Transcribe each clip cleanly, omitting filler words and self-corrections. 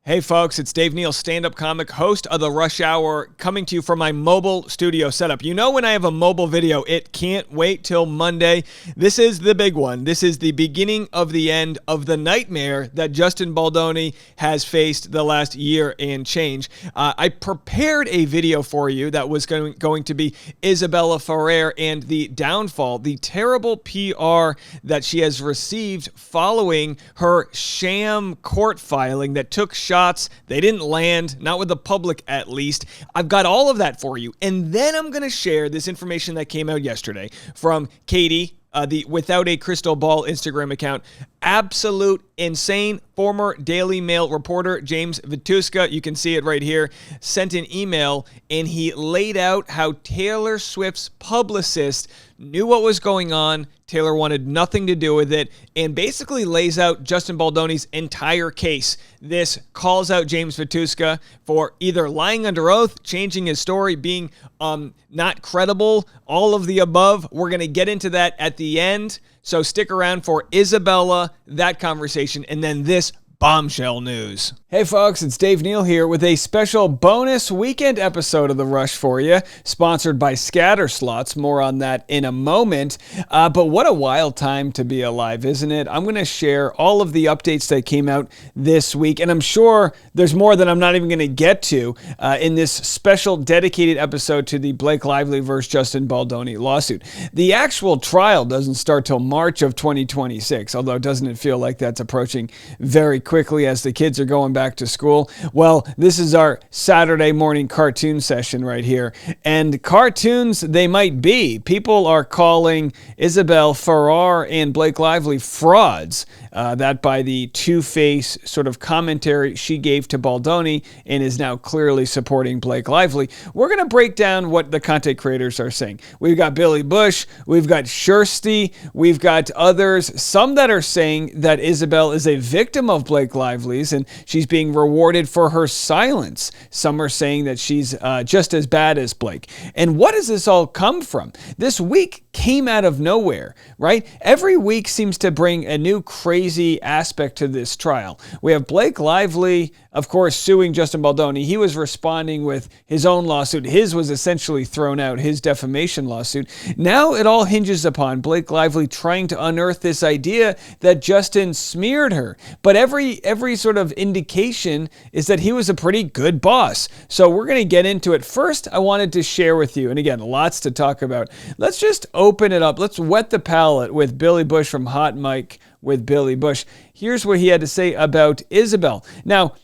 Hey folks, it's Dave Neal, stand-up comic, host of the Rush Hour, coming to you from my mobile studio setup. You know when I have a mobile video, it can't wait till Monday. This is the big one. This is the beginning of the end of the nightmare that Justin Baldoni has faced the last year and change. I prepared a video for you that was going to be Isabella Ferrer and the downfall, the terrible PR that she has received following her sham court filing that took shots. They didn't land, not with the public at least. I've got all of that for you. And then I'm going to share this information that came out yesterday from Katie, the Without a Crystal Ball Instagram account. Absolute insane. Former Daily Mail reporter James Vituscka, you can see it right here, sent an email and he laid out how Taylor Swift's publicist knew what was going on. Taylor wanted nothing to do with it, and basically lays out Justin Baldoni's entire case. This calls out James Vituscka for either lying under oath, changing his story, being not credible, all of the above. We're going to get into that at the end, so stick around for Isabella, that conversation, and then this bombshell news. Hey folks, it's Dave Neal here with a special bonus weekend episode of The Rush for you, sponsored by Scatter Slots. More on that in a moment. But what a wild time to be alive, isn't it? I'm going to share all of the updates that came out this week, and I'm sure there's more that I'm not even going to get to in this special dedicated episode to the Blake Lively versus Justin Baldoni lawsuit. The actual trial doesn't start till March of 2026, although doesn't it feel like that's approaching very quickly as the kids are going back to school? Well, this is our Saturday morning cartoon session right here. And cartoons they might be. People are calling Isabella Ferrer and Blake Lively frauds. That by the two-face sort of commentary she gave to Baldoni and is now clearly supporting Blake Lively. We're going to break down what the content creators are saying. We've got Billy Bush, we've got Shirsty, we've got others, some that are saying that Isabel is a victim of Blake Lively's and she's being rewarded for her silence. Some are saying that she's just as bad as Blake. And what does this all come from? This week came out of nowhere, right? Every week seems to bring a new crazy aspect to this trial. We have Blake Lively, of course, suing Justin Baldoni. He was responding with his own lawsuit. His was essentially thrown out, his defamation lawsuit. Now it all hinges upon Blake Lively trying to unearth this idea that Justin smeared her. But every sort of indication is that he was a pretty good boss. So we're going to get into it. First, I wanted to share with you, and again, lots to talk about. Let's just open it up. Let's wet the palate with Billy Bush from Hot Mic with Billy Bush. Here's what he had to say about Isabel. Now,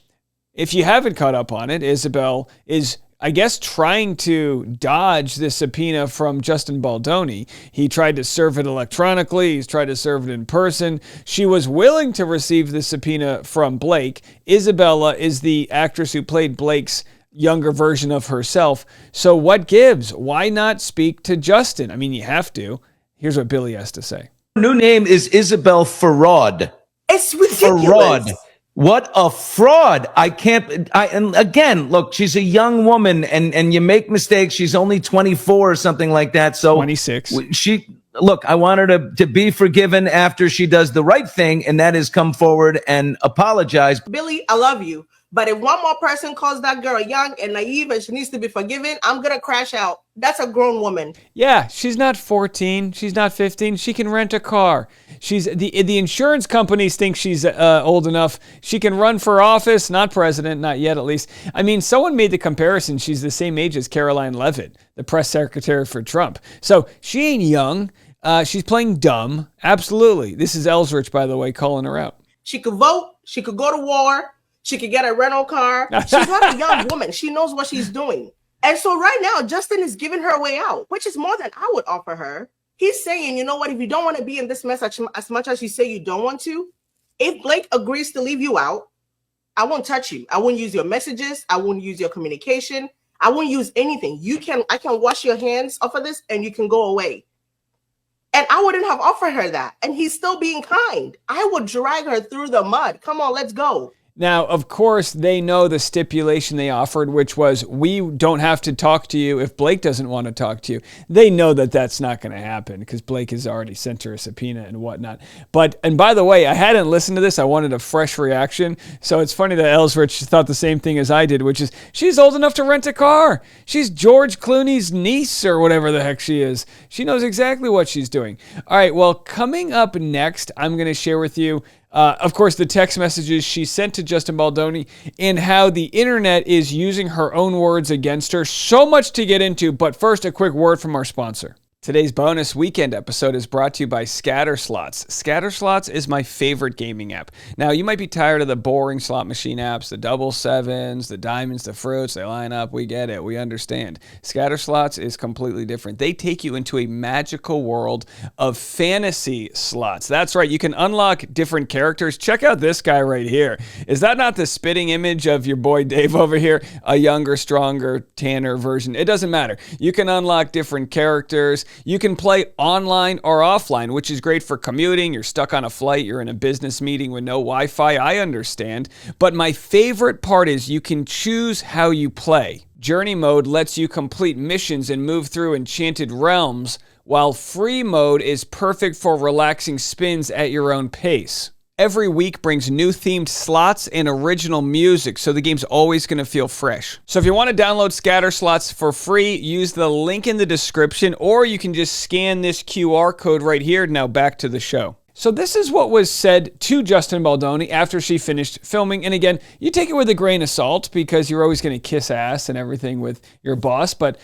if you haven't caught up on it, Isabel is, I guess, trying to dodge the subpoena from Justin Baldoni. He tried to serve it electronically. He's tried to serve it in person. She was willing to receive the subpoena from Blake. Isabella is the actress who played Blake's younger version of herself. So what gives? Why not speak to Justin? I mean, you have to. Here's what Billy has to say. Her new name is Isabel Ferrod. It's ridiculous. Ferrod. What a fraud. And again, look, she's a young woman and you make mistakes. She's only 24 or something like that. So 26. I want her to be forgiven after she does the right thing, and that is come forward and apologize. Billy, I love you. But if one more person calls that girl young and naive and she needs to be forgiven, I'm going to crash out. That's a grown woman. Yeah, she's not 14. She's not 15. She can rent a car. She's the insurance companies think she's old enough. She can run for office, not president, not yet at least. I mean, someone made the comparison. She's the same age as Caroline Leavitt, the press secretary for Trump. So she ain't young. She's playing dumb. Absolutely. This is Ellsrich, by the way, calling her out. She could vote. She could go to war. She could get a rental car. She's not a young woman. She knows what she's doing. And so right now, Justin is giving her a way out, which is more than I would offer her. He's saying, you know what, if you don't want to be in this mess as much as you say you don't want to, if Blake agrees to leave you out, I won't touch you. I won't use your messages. I won't use your communication. I won't use anything. I can wash your hands off of this and you can go away. And I wouldn't have offered her that. And he's still being kind. I would drag her through the mud. Come on, let's go. Now, of course, they know the stipulation they offered, which was we don't have to talk to you if Blake doesn't want to talk to you. They know that that's not going to happen because Blake has already sent her a subpoena and whatnot. And by the way, I hadn't listened to this. I wanted a fresh reaction. So it's funny that Ellsworth thought the same thing as I did, which is she's old enough to rent a car. She's George Clooney's niece or whatever the heck she is. She knows exactly what she's doing. All right, well, coming up next, I'm going to share with you of course, the text messages she sent to Justin Baldoni and how the internet is using her own words against her. So much to get into, but first, a quick word from our sponsor. Today's bonus weekend episode is brought to you by Scatter Slots. Scatter Slots is my favorite gaming app. Now, you might be tired of the boring slot machine apps, the double sevens, the diamonds, the fruits, they line up. We get it. We understand. Scatter Slots is completely different. They take you into a magical world of fantasy slots. That's right. You can unlock different characters. Check out this guy right here. Is that not the spitting image of your boy Dave over here? A younger, stronger, tanner version. It doesn't matter. You can unlock different characters. You can play online or offline, which is great for commuting. You're stuck on a flight. You're in a business meeting with no Wi-Fi. I understand. But my favorite part is you can choose how you play. Journey mode lets you complete missions and move through enchanted realms, while free mode is perfect for relaxing spins at your own pace. Every week brings new themed slots and original music, so the game's always going to feel fresh. So if you want to download Scatter Slots for free, use the link in the description, or you can just scan this QR code right here. Now back to the show. So this is what was said to Justin Baldoni after she finished filming. And again, you take it with a grain of salt because you're always going to kiss ass and everything with your boss. But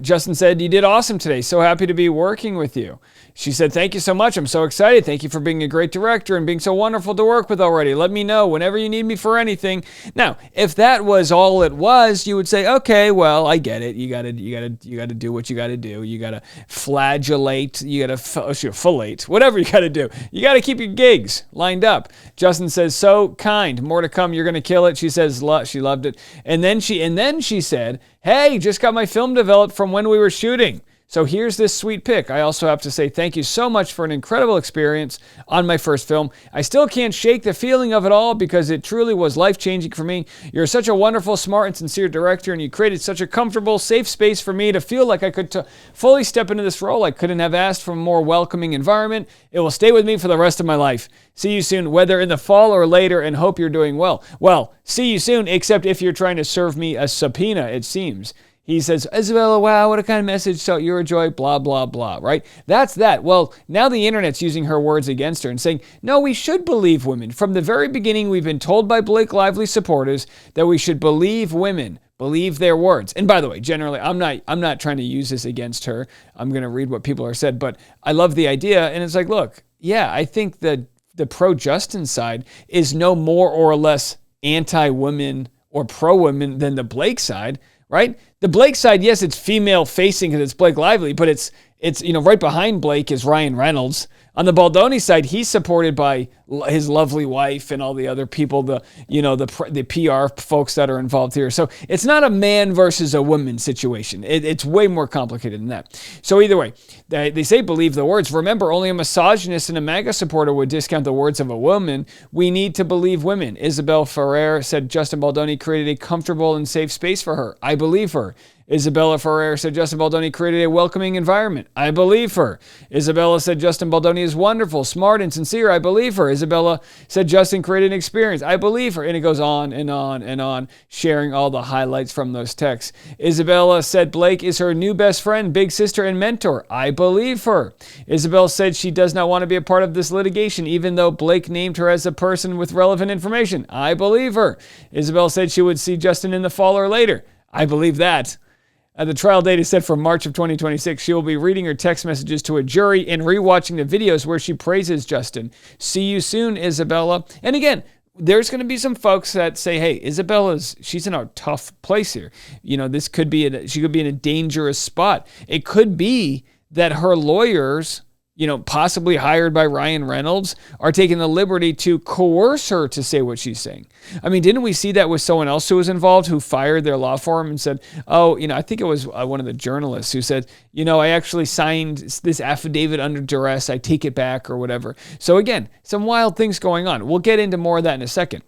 Justin said, "You did awesome today. So happy to be working with you." She said, "Thank you so much. I'm so excited. Thank you for being a great director and being so wonderful to work with already. Let me know whenever you need me for anything." Now, if that was all it was, you would say, "Okay, well, I get it. You gotta do what you gotta do. You gotta flagellate. You gotta fellate. Whatever you gotta do. You gotta keep your gigs lined up." Justin says, "So kind. More to come. You're gonna kill it." She says, she loved it. And then she said, "Hey, just got my film developed from when we were shooting. So here's this sweet pic. I also have to say thank you so much for an incredible experience on my first film. I still can't shake the feeling of it all because it truly was life-changing for me. You're such a wonderful, smart, and sincere director, and you created such a comfortable, safe space for me to feel like I could fully step into this role. I couldn't have asked for a more welcoming environment. It will stay with me for the rest of my life. See you soon, whether in the fall or later, and hope you're doing well." Well, see you soon, except if you're trying to serve me a subpoena, it seems. He says, "Isabella, wow, what a kind of message. So you're a joy, blah, blah, blah," right? That's that. Well, now the internet's using her words against her and saying, no, we should believe women. From the very beginning, we've been told by Blake Lively supporters that we should believe women, believe their words. And by the way, generally, I'm not trying to use this against her. I'm going to read what people are said, but I love the idea. And it's like, look, yeah, I think that the pro-Justin side is no more or less anti-women or pro-women than the Blake side, right? The Blake side, yes, it's female facing because it's Blake Lively, but it's right behind Blake is Ryan Reynolds. On the Baldoni side, he's supported by his lovely wife and all the other people, the PR folks that are involved here. So it's not a man versus a woman situation. It's way more complicated than that. So either way, they say believe the words. Remember, only a misogynist and a MAGA supporter would discount the words of a woman. We need to believe women. Isabella Ferrer said Justin Baldoni created a comfortable and safe space for her. I believe her. Isabella Ferrer said Justin Baldoni created a welcoming environment. I believe her. Isabella said Justin Baldoni is wonderful, smart, and sincere. I believe her. Isabella said Justin created an experience. I believe her. And it goes on and on and on, sharing all the highlights from those texts. Isabella said Blake is her new best friend, big sister, and mentor. I believe her. Isabella said she does not want to be a part of this litigation, even though Blake named her as a person with relevant information. I believe her. Isabella said she would see Justin in the fall or later. I believe that. The trial date is set for March of 2026. She will be reading her text messages to a jury and rewatching the videos where she praises Justin. See you soon, Isabella. And again, there's going to be some folks that say, hey, she's in a tough place here. This could be, she could be in a dangerous spot. It could be that her lawyers, possibly hired by Ryan Reynolds, are taking the liberty to coerce her to say what she's saying. I mean, didn't we see that with someone else who was involved who fired their law firm and said, I think it was one of the journalists who said, I actually signed this affidavit under duress. I take it back or whatever. So again, some wild things going on. We'll get into more of that in a second.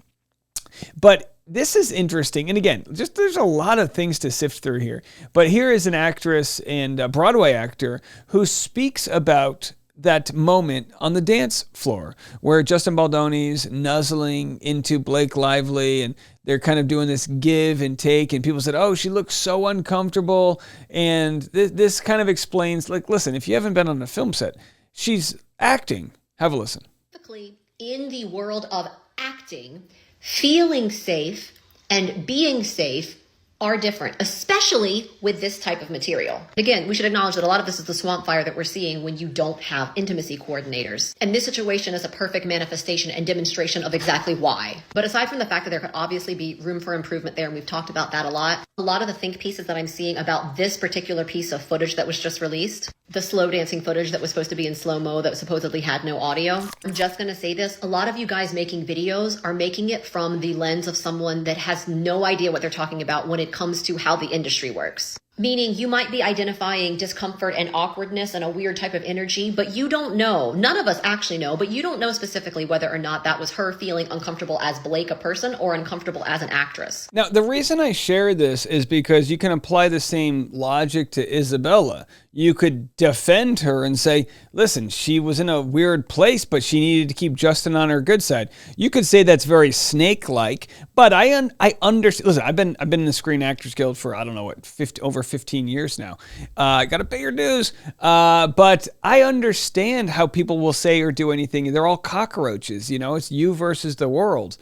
But this is interesting. And again, just there's a lot of things to sift through here. But here is an actress and a Broadway actor who speaks about that moment on the dance floor where Justin Baldoni's nuzzling into Blake Lively and they're kind of doing this give and take, and people said, oh, she looks so uncomfortable. And this kind of explains, like, listen, if you haven't been on a film set, she's acting. Have a listen. Typically, in the world of acting, feeling safe and being safe are different, especially with this type of material. Again, we should acknowledge that a lot of this is the swamp fire that we're seeing when you don't have intimacy coordinators. And this situation is a perfect manifestation and demonstration of exactly why. But aside from the fact that there could obviously be room for improvement there, and we've talked about that a lot of the think pieces that I'm seeing about this particular piece of footage that was just released, the slow dancing footage that was supposed to be in slow-mo that supposedly had no audio. I'm just gonna say this, a lot of you guys making videos are making it from the lens of someone that has no idea what they're talking about when it comes to how the industry works. Meaning you might be identifying discomfort and awkwardness and a weird type of energy, but you don't know, none of us actually know, but you don't know specifically whether or not that was her feeling uncomfortable as Blake, a person, or uncomfortable as an actress. Now, the reason I share this is because you can apply the same logic to Isabella. You could defend her and say, listen, she was in a weird place, but she needed to keep Justin on her good side. You could say that's very snake-like, but I understand. Listen, I've been in the Screen Actors Guild for, I don't know what, over 15 years now. I got to pay your dues. But I understand how people will say or do anything. They're all cockroaches, it's you versus the world.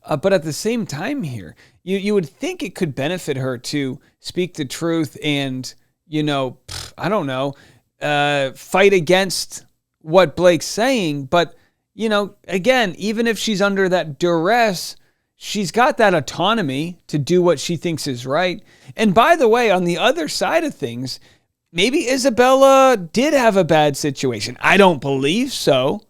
But at the same time here, you would think it could benefit her to speak the truth and, I don't know, fight against what Blake's saying. But, again, even if she's under that duress, she's got that autonomy to do what she thinks is right. And by the way, on the other side of things, maybe Isabella did have a bad situation. I don't believe so.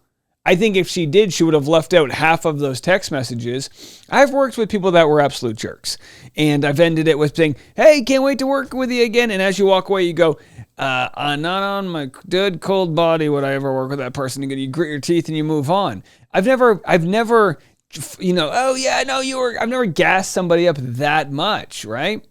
I think if she did, she would have left out half of those text messages. I've worked with people that were absolute jerks. And I've ended it with saying, hey, can't wait to work with you again. And as you walk away, you go, not on my good cold body would I ever work with that person again. You grit your teeth and you move on. I've never, I've never gassed somebody up that much, right?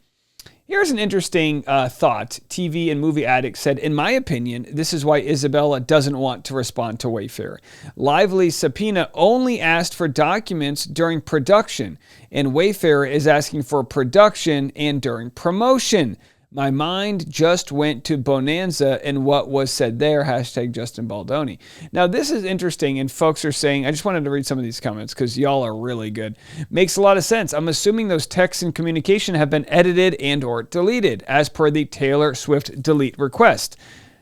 Here's an interesting thought. TV and Movie Addict said, in my opinion, this is why Isabella doesn't want to respond to Wayfair. Lively's subpoena only asked for documents during production, and Wayfair is asking for production and during promotion. My mind just went to Bonanza and what was said there, hashtag Justin Baldoni. Now, this is interesting, and folks are saying, I just wanted to read some of these comments because y'all are really good. Makes a lot of sense. I'm assuming those texts and communication have been edited and or deleted as per the Taylor Swift delete request.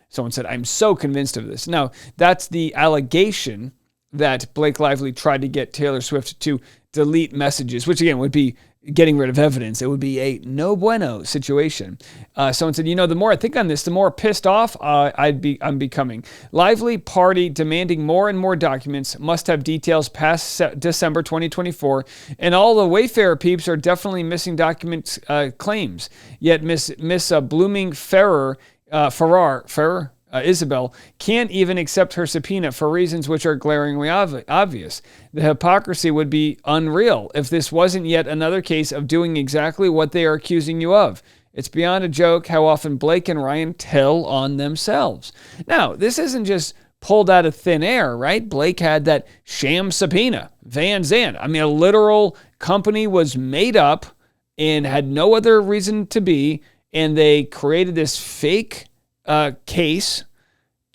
Someone said, I'm so convinced of this. Now, that's the allegation that Blake Lively tried to get Taylor Swift to delete messages, which again would be getting rid of evidence. It would be a no bueno situation. Someone said, the more I think on this, the more pissed off I'm becoming. Lively party demanding more and more documents, must have details past December 2024, and all the Wayfair peeps are definitely missing documents claims. Yet Miss Blooming Ferrer, Isabel, can't even accept her subpoena for reasons which are glaringly obvious. The hypocrisy would be unreal if this wasn't yet another case of doing exactly what they are accusing you of. It's beyond a joke how often Blake and Ryan tell on themselves. Now, this isn't just pulled out of thin air, right? Blake had that sham subpoena, Van Zandt. I mean, a literal company was made up and had no other reason to be, and they created this fake case,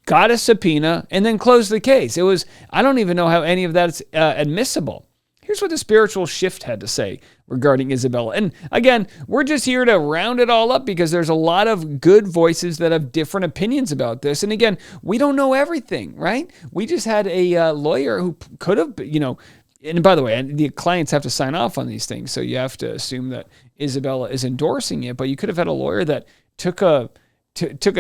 got a subpoena, and then closed the case. It was, I don't even know how any of that is admissible. Here's what the Spiritual Shift had to say regarding Isabella. And again, we're just here to round it all up because there's a lot of good voices that have different opinions about this. And again, we don't know everything, right? We just had a lawyer who could have, and by the way, the clients have to sign off on these things, so you have to assume that Isabella is endorsing it, but you could have had a lawyer that took a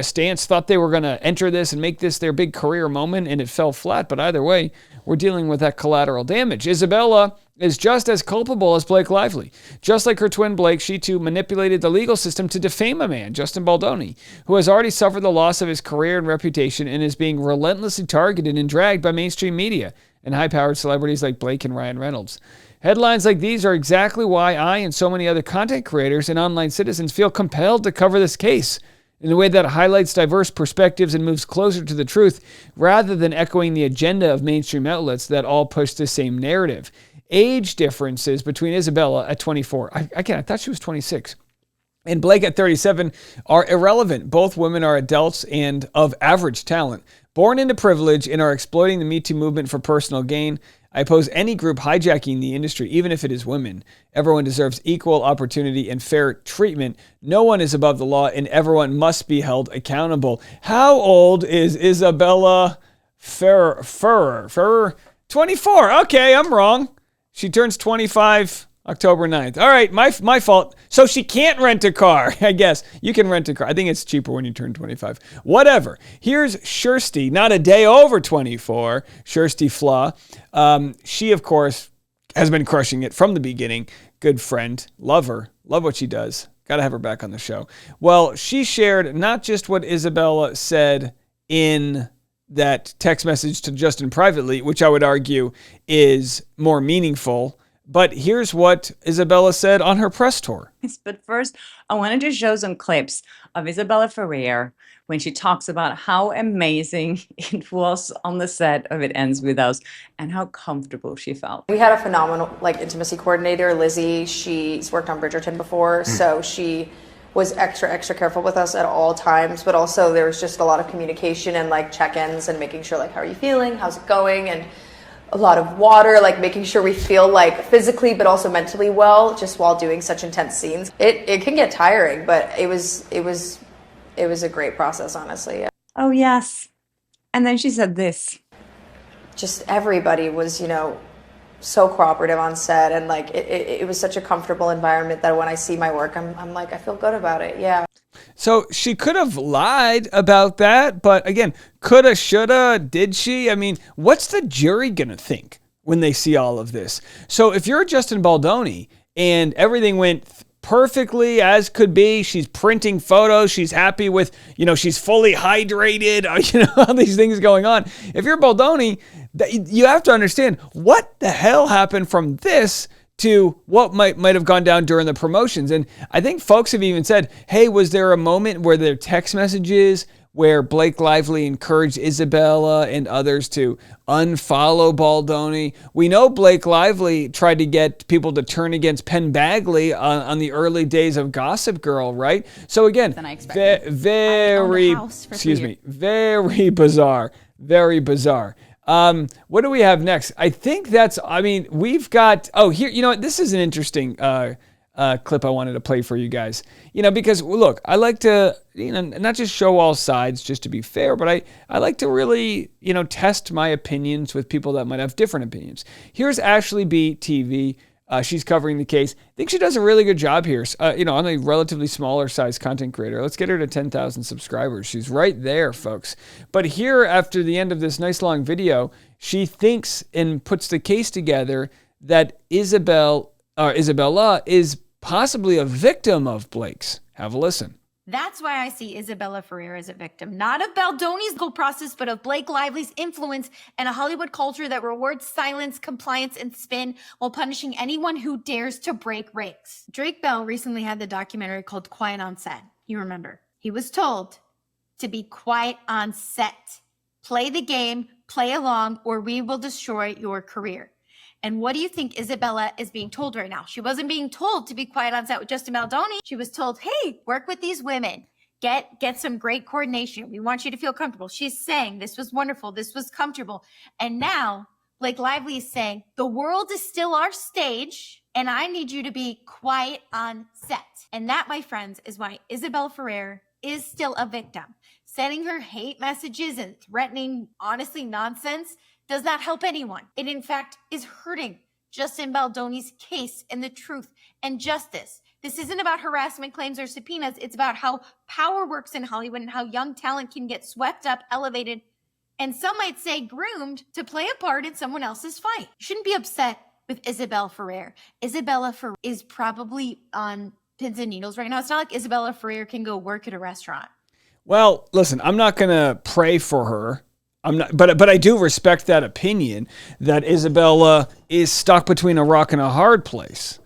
stance, thought they were going to enter this and make this their big career moment, and it fell flat. But either way, we're dealing with that collateral damage. Isabella is just as culpable as Blake Lively. Just like her twin Blake, she too manipulated the legal system to defame a man, Justin Baldoni, who has already suffered the loss of his career and reputation and is being relentlessly targeted and dragged by mainstream media and high-powered celebrities like Blake and Ryan Reynolds. Headlines like these are exactly why I and so many other content creators and online citizens feel compelled to cover this case in a way that highlights diverse perspectives and moves closer to the truth, rather than echoing the agenda of mainstream outlets that all push the same narrative. Age differences between Isabella at 24, I thought she was 26, and Blake at 37 are irrelevant. Both women are adults and of average talent, born into privilege and are exploiting the Me Too movement for personal gain. I oppose any group hijacking the industry, even if it is women. Everyone deserves equal opportunity and fair treatment. No one is above the law, and everyone must be held accountable. How old is Isabella Ferrer? 24. Okay, I'm wrong. She turns 25 October 9th. All right, my fault. So she can't rent a car, I guess. You can rent a car. I think it's cheaper when you turn 25. Whatever. Here's Kirsty, not a day over 24, Kirsty Flaw. She, of course, has been crushing it from the beginning. Good friend. Love her. Love what she does. Got to have her back on the show. Well, she shared not just what Isabella said in that text message to Justin privately, which I would argue is more meaningful, but here's what Isabella said on her press tour. But first, I wanted to show some clips of Isabella Ferrer when she talks about how amazing it was on the set of It Ends With Us and how comfortable she felt. We had a phenomenal intimacy coordinator, Lizzie. She's worked on Bridgerton before, so she was extra careful with us at all times, but also there was just a lot of communication and check-ins and making sure how are you feeling, how's it going, and a lot of water, making sure we feel physically but also mentally well, just while doing such intense scenes. It can get tiring, but it was a great process, honestly. Oh yes. And then she said this. Just everybody was, so cooperative on set, and it was such a comfortable environment that when I see my work, I'm I feel good about it. Yeah. So she could have lied about that, but again, coulda, shoulda, did she? I mean, what's the jury gonna think when they see all of this? So if you're Justin Baldoni and everything went perfectly as could be, she's printing photos, she's happy with, she's fully hydrated, all these things going on. If you're Baldoni, you have to understand what the hell happened from this to what might have gone down during the promotions. And I think folks have even said, hey, was there a moment where there are text messages where Blake Lively encouraged Isabella and others to unfollow Baldoni? We know Blake Lively tried to get people to turn against Penn Badgley on the early days of Gossip Girl, right? So again, very bizarre. Very bizarre. What do we have next? I think we've got, here, this is an interesting clip I wanted to play for you guys. Because look, I like to, not just show all sides just to be fair, but I like to really, test my opinions with people that might have different opinions. Here's Ashley B. TV. She's covering the case. I think she does a really good job here. On a relatively smaller size content creator. Let's get her to 10,000 subscribers. She's right there, folks. But here, after the end of this nice long video, she thinks and puts the case together that Isabella is possibly a victim of Blake's. Have a listen. That's why I see Isabella Ferrer as a victim, not of Baldoni's legal process, but of Blake Lively's influence and a Hollywood culture that rewards silence, compliance, and spin while punishing anyone who dares to break ranks. Drake Bell recently had the documentary called Quiet on Set. You remember. He was told to be quiet on set. Play the game, play along, or we will destroy your career. And what do you think Isabella is being told right now? She wasn't being told to be quiet on set with Justin Baldoni. She was told, hey, work with these women. Get some great coordination. We want you to feel comfortable. She's saying this was wonderful. This was comfortable. And now Blake Lively is saying the world is still our stage and I need you to be quiet on set. And that, my friends, is why Isabella Ferrer is still a victim. Sending her hate messages and threatening, honestly, nonsense does not help anyone. It, in fact, is hurting Justin Baldoni's case and the truth and justice. This isn't about harassment claims or subpoenas. It's about how power works in Hollywood and how young talent can get swept up, elevated, and some might say groomed to play a part in someone else's fight. You shouldn't be upset with Isabella Ferrer. Isabella Ferrer is probably on pins and needles right now. It's not like Isabella Ferrer can go work at a restaurant. Well, listen, I'm not going to pray for her. I'm not, but I do respect that opinion that Isabella is stuck between a rock and a hard place.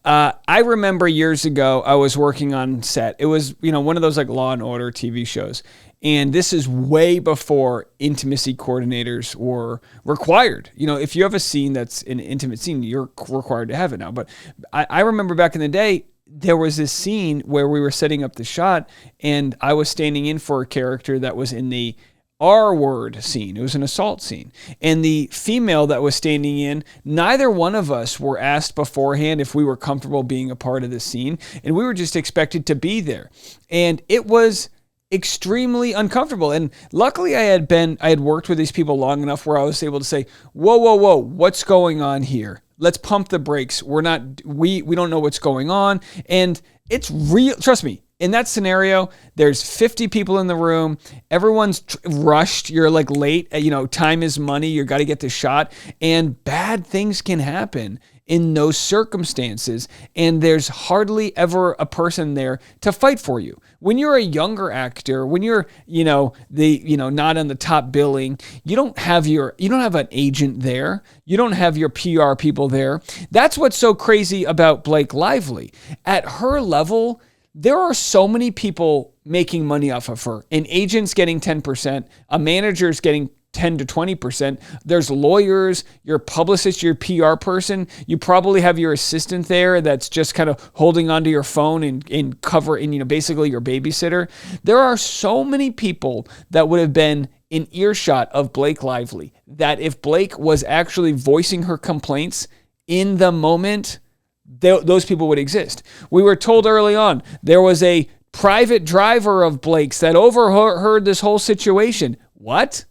I remember years ago, I was working on set. It was, one of those like Law and Order TV shows. And this is way before intimacy coordinators were required. If you have a scene that's an intimate scene, you're required to have it now. But I remember back in the day, there was this scene where we were setting up the shot and I was standing in for a character that was in the R-word scene. It was an assault scene. And the female that was standing in, neither one of us were asked beforehand if we were comfortable being a part of the scene. And we were just expected to be there. And it was extremely uncomfortable. And luckily I had worked with these people long enough where I was able to say, whoa, what's going on here? Let's pump the brakes. We don't know what's going on. And it's real. Trust me, in that scenario, there's 50 people in the room. Everyone's rushed. You're like late. Time is money. You got to get the shot. And bad things can happen in those circumstances. And there's hardly ever a person there to fight for you. When you're a younger actor, when you're, not on the top billing, you don't have an agent there. You don't have your PR people there. That's what's so crazy about Blake Lively. At her level, there are so many people making money off of her. An agent's getting 10%, a manager's getting 10 to 20%. There's lawyers, your publicist, your PR person. You probably have your assistant there that's just kind of holding onto your phone and covering, basically your babysitter. There are so many people that would have been in earshot of Blake Lively that if Blake was actually voicing her complaints in the moment, those people would exist. We were told early on there was a private driver of Blake's that overheard this whole situation. What?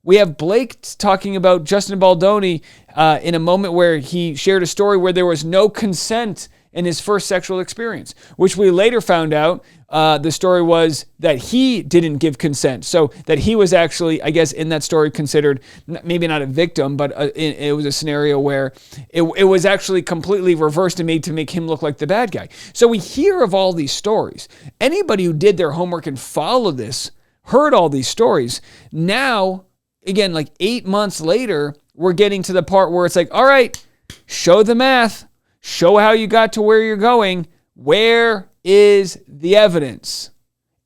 We have Blake talking about Justin Baldoni in a moment where he shared a story where there was no consent in his first sexual experience, which we later found out the story was that he didn't give consent. So that he was actually, I guess, in that story considered maybe not a victim, but it was a scenario where it was actually completely reversed and made to make him look like the bad guy. So we hear of all these stories. Anybody who did their homework and followed this heard all these stories. Now, again, like 8 months later, we're getting to the part where it's like, all right, show the math. Show how you got to where you're going. Where is the evidence?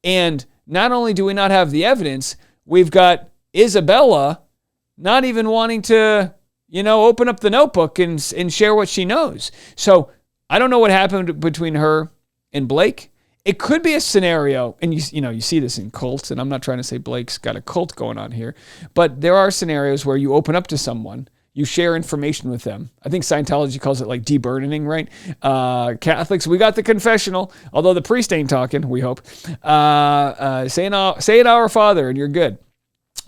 And not only do we not have the evidence, we've got Isabella not even wanting to, open up the notebook and share what she knows. So I don't know what happened between her and Blake. It could be a scenario, and you see this in cults, and I'm not trying to say Blake's got a cult going on here, but there are scenarios where you open up to someone, you share information with them. I think Scientology calls it like deburdening, right? Catholics, we got the confessional, although the priest ain't talking, we hope. Say it Our Father, and you're good.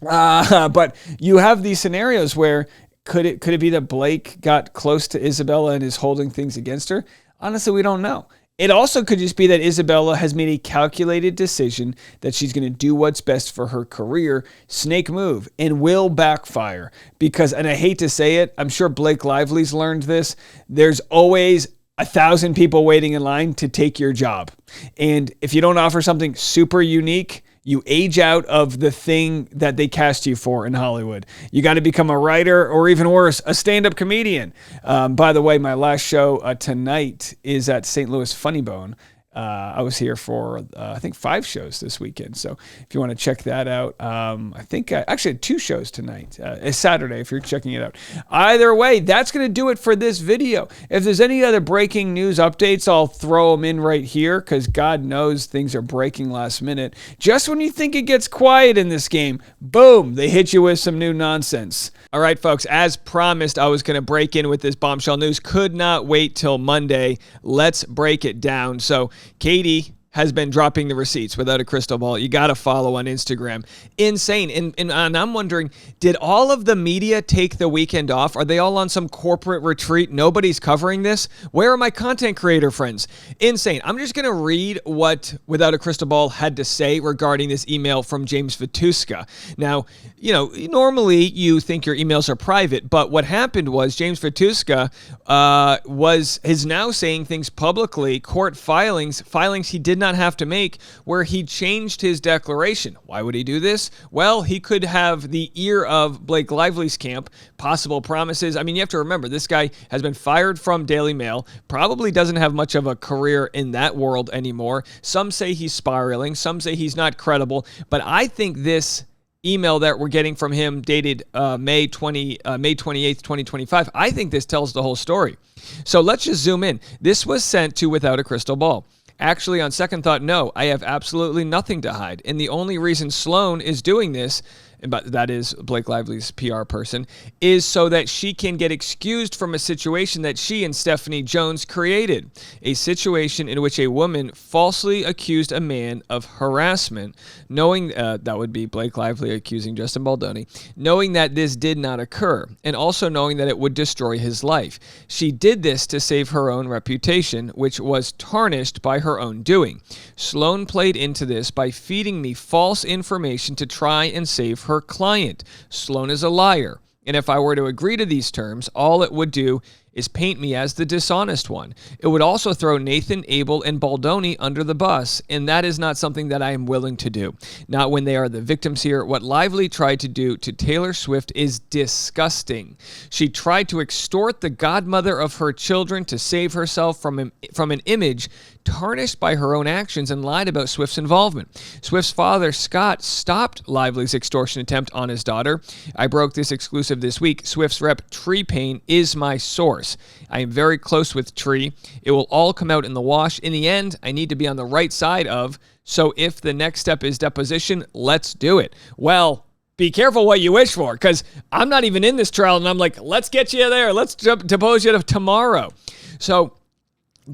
But you have these scenarios where could it be that Blake got close to Isabella and is holding things against her? Honestly, we don't know. It also could just be that Isabella has made a calculated decision that she's going to do what's best for her career, snake move, and will backfire. Because, and I hate to say it, I'm sure Blake Lively's learned this, there's always 1,000 people waiting in line to take your job. And if you don't offer something super unique, you age out of the thing that they cast you for in Hollywood. You got to become a writer or even worse, a stand-up comedian. By the way, my last show tonight is at St. Louis Funny Bone. I was here for, I think, 5 shows this weekend. So if you want to check that out, I think I actually had 2 shows tonight. It's Saturday if you're checking it out. Either way, that's going to do it for this video. If there's any other breaking news updates, I'll throw them in right here because God knows things are breaking last minute. Just when you think it gets quiet in this game, boom, they hit you with some new nonsense. All right, folks, as promised, I was going to break in with this bombshell news. Could not wait till Monday. Let's break it down. So Katie has been dropping the receipts without a crystal ball. You got to follow on Instagram. Insane. And I'm wondering, did all of the media take the weekend off? Are they all on some corporate retreat? Nobody's covering this? Where are my content creator friends? Insane. I'm just going to read what Without a Crystal Ball had to say regarding this email from James Vituscka. Now, normally you think your emails are private, but what happened was James Vituscka is now saying things publicly, court filings he did not not have to make, where he changed his declaration. Why would he do this? Well, he could have the ear of Blake Lively's camp, possible promises. I mean, you have to remember, this guy has been fired from Daily Mail, probably doesn't have much of a career in that world anymore. Some say he's spiraling, some say he's not credible, but I think this email that we're getting from him dated May 28th, 2025, I think this tells the whole story. So let's just zoom in. This was sent to Without a Crystal Ball. Actually, on second thought, no, I have absolutely nothing to hide. And the only reason Sloan is doing this, but that is Blake Lively's PR person, is so that she can get excused from a situation that she and Stephanie Jones created. A situation in which a woman falsely accused a man of harassment, knowing that would be Blake Lively accusing Justin Baldoni, knowing that this did not occur, and also knowing that it would destroy his life. She did this to save her own reputation, which was tarnished by her own doing. Sloan played into this by feeding me false information to try and save her client. Sloan is a liar. And if I were to agree to these terms, all it would do is paint me as the dishonest one. It would also throw Nathan, Abel, and Baldoni under the bus, and that is not something that I am willing to do. Not when they are the victims here. What Lively tried to do to Taylor Swift is disgusting. She tried to extort the godmother of her children to save herself from an image tarnished by her own actions, and lied about Swift's involvement. Swift's father, Scott, stopped Lively's extortion attempt on his daughter. I broke this exclusive this week. Swift's rep, Tree Payne, is my source. I am very close with Tree. It will all come out in the wash. In the end, I need to be on the right side of, so if the next step is deposition, let's do it. Well, be careful what you wish for, because I'm not even in this trial, and I'm like, let's get you there. Let's depose you tomorrow. So,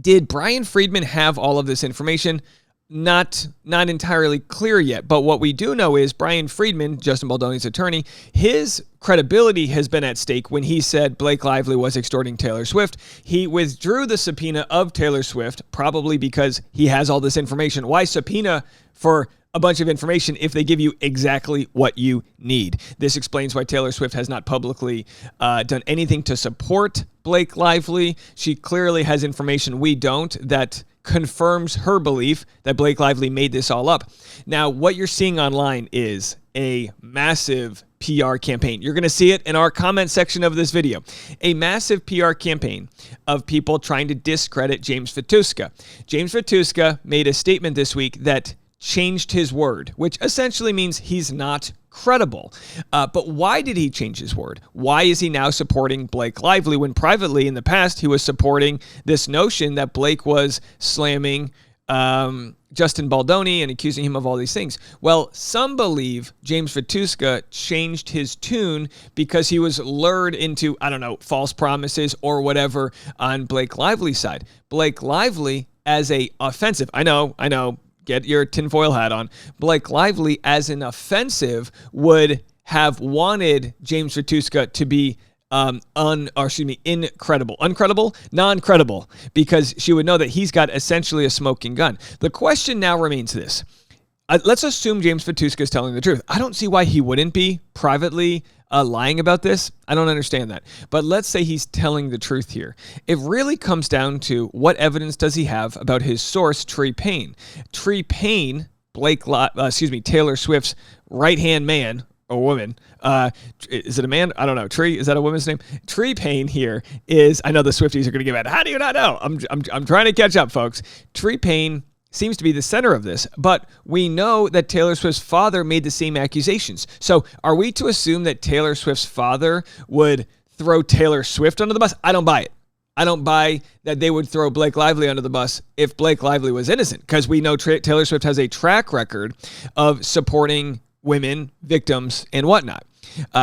did Brian Friedman have all of this information? Not entirely clear yet, but what we do know is Brian Friedman, Justin Baldoni's attorney, his credibility has been at stake when he said Blake Lively was extorting Taylor Swift. He withdrew the subpoena of Taylor Swift, probably because he has all this information. Why subpoena for a bunch of information if they give you exactly what you need? This explains why Taylor Swift has not publicly done anything to support Blake Lively. She clearly has information we don't that confirms her belief that Blake Lively made this all up. Now, what you're seeing online is a massive PR campaign. You're going to see it in our comment section of this video. A massive PR campaign of people trying to discredit James Vituscka. James Vituscka made a statement this week that changed his word, which essentially means he's not credible. But why did he change his word? Why is he now supporting Blake Lively when privately in the past he was supporting this notion that Blake was slamming Justin Baldoni and accusing him of all these things? Well, some believe James Vituscka changed his tune because he was lured into, I don't know, false promises or whatever on Blake Lively's side. Blake Lively as a offensive, I know, get your tinfoil hat on. Blake Lively, as an offensive, would have wanted James Vituscka to be non-credible, because she would know that he's got essentially a smoking gun. The question now remains this. Let's assume James Vituscka is telling the truth. I don't see why he wouldn't be privately lying about this. I don't understand that. But let's say he's telling the truth here. It really comes down to what evidence does he have about his source, Tree Payne. Tree Payne, Taylor Swift's right-hand man, or woman. Is it a man? I don't know. Tree, is that a woman's name? Tree Payne here is, I know the Swifties are going to give it. How do you not know? I'm trying to catch up, folks. Tree Payne seems to be the center of this, but we know that Taylor Swift's father made the same accusations. So are we to assume that Taylor Swift's father would throw Taylor Swift under the bus? I don't buy it. I don't buy that they would throw Blake Lively under the bus if Blake Lively was innocent, because we know Taylor Swift has a track record of supporting women, victims, and whatnot.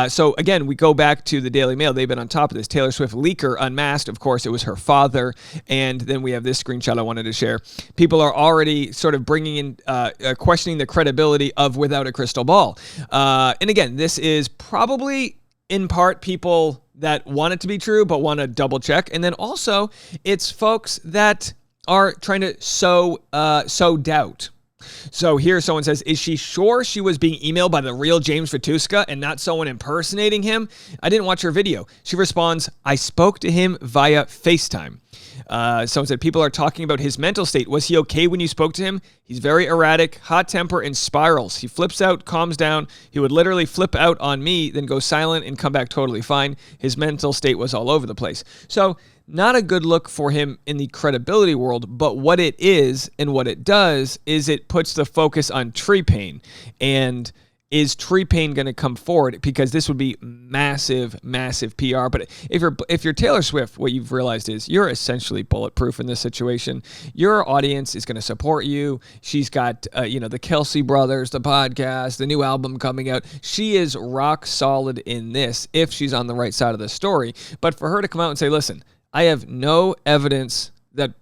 So again, we go back to the Daily Mail. They've been on top of this. Taylor Swift leaker unmasked. Of course, it was her father. And then we have this screenshot I wanted to share. People are already sort of bringing in, questioning the credibility of Without a Crystal Ball. And again, this is probably in part people that want it to be true, but want to double check. And then also it's folks that are trying to sow doubt. So here someone says, is she sure she was being emailed by the real James Vituscka and not someone impersonating him? I didn't watch her video. She responds, I spoke to him via FaceTime. Someone said, people are talking about his mental state. Was he okay when you spoke to him? He's very erratic, hot temper, and spirals. He flips out, calms down. He would literally flip out on me, then go silent and come back totally fine. His mental state was all over the place. So not a good look for him in the credibility world, but what it is and what it does is it puts the focus on Tree Paine. And is Tree Paine going to come forward? Because this would be massive, massive PR. But if you're Taylor Swift, what you've realized is you're essentially bulletproof in this situation. Your audience is going to support you. She's got, the Kelsey brothers, the podcast, the new album coming out. She is rock solid in this if she's on the right side of the story. But for her to come out and say, listen, I have no evidence that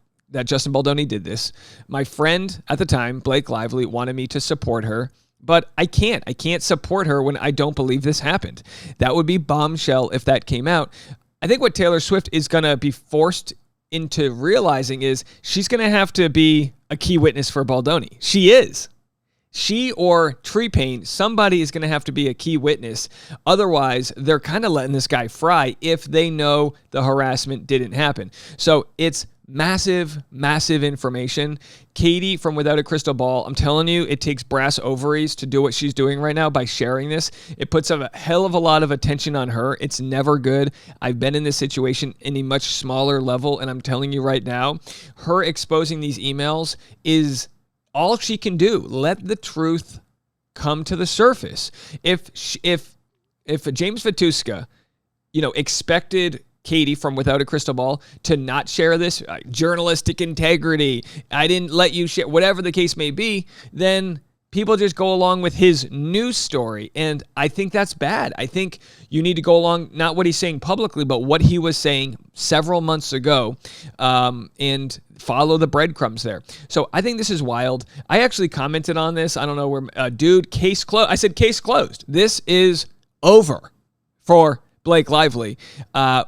Justin Baldoni did this. My friend at the time, Blake Lively, wanted me to support her. But I can't support her when I don't believe this happened. That would be bombshell if that came out. I think what Taylor Swift is going to be forced into realizing is she's going to have to be a key witness for Baldoni. She is. She or Tree Paine, somebody is going to have to be a key witness. Otherwise, they're kind of letting this guy fry if they know the harassment didn't happen. So it's massive, massive information. Katie from Without a Crystal Ball, I'm telling you, it takes brass ovaries to do what she's doing right now by sharing this. It puts a hell of a lot of attention on her. It's never good. I've been in this situation in a much smaller level, and I'm telling you right now, her exposing these emails is all she can do. Let the truth come to the surface. If James Vituscka, expected Katie from Without a Crystal Ball to not share this, journalistic integrity, I didn't let you share, whatever the case may be, then people just go along with his news story. And I think that's bad. I think you need to go along, not what he's saying publicly, but what he was saying several months ago, and follow the breadcrumbs there. So I think this is wild. I actually commented on this. I don't know where, case closed. I said, case closed. This is over for Blake Lively.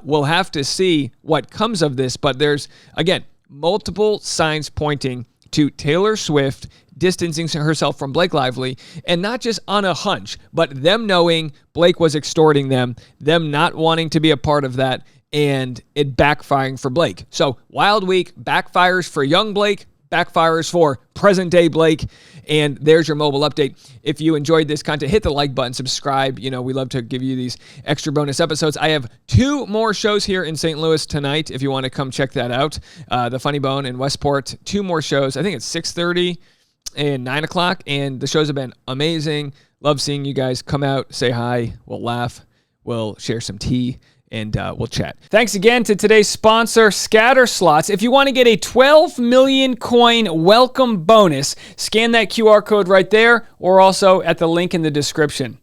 We'll have to see what comes of this, but there's, again, multiple signs pointing to Taylor Swift distancing herself from Blake Lively, and not just on a hunch, but them knowing Blake was extorting them not wanting to be a part of that, and it backfiring for Blake. So wild week, backfires for young Blake, backfires for present day Blake. And there's your mobile update. If you enjoyed this content, hit the like button, subscribe. We love to give you these extra bonus episodes. I have 2 more shows here in St. Louis tonight if you want to come check that out. The Funny Bone in Westport, 2 more shows. I think it's 6:30 and 9 o'clock. And the shows have been amazing. Love seeing you guys come out, say hi. We'll laugh. We'll share some tea. And we'll chat. Thanks again to today's sponsor, Scatter Slots. If you want to get a 12 million coin welcome bonus, scan that QR code right there or also at the link in the description.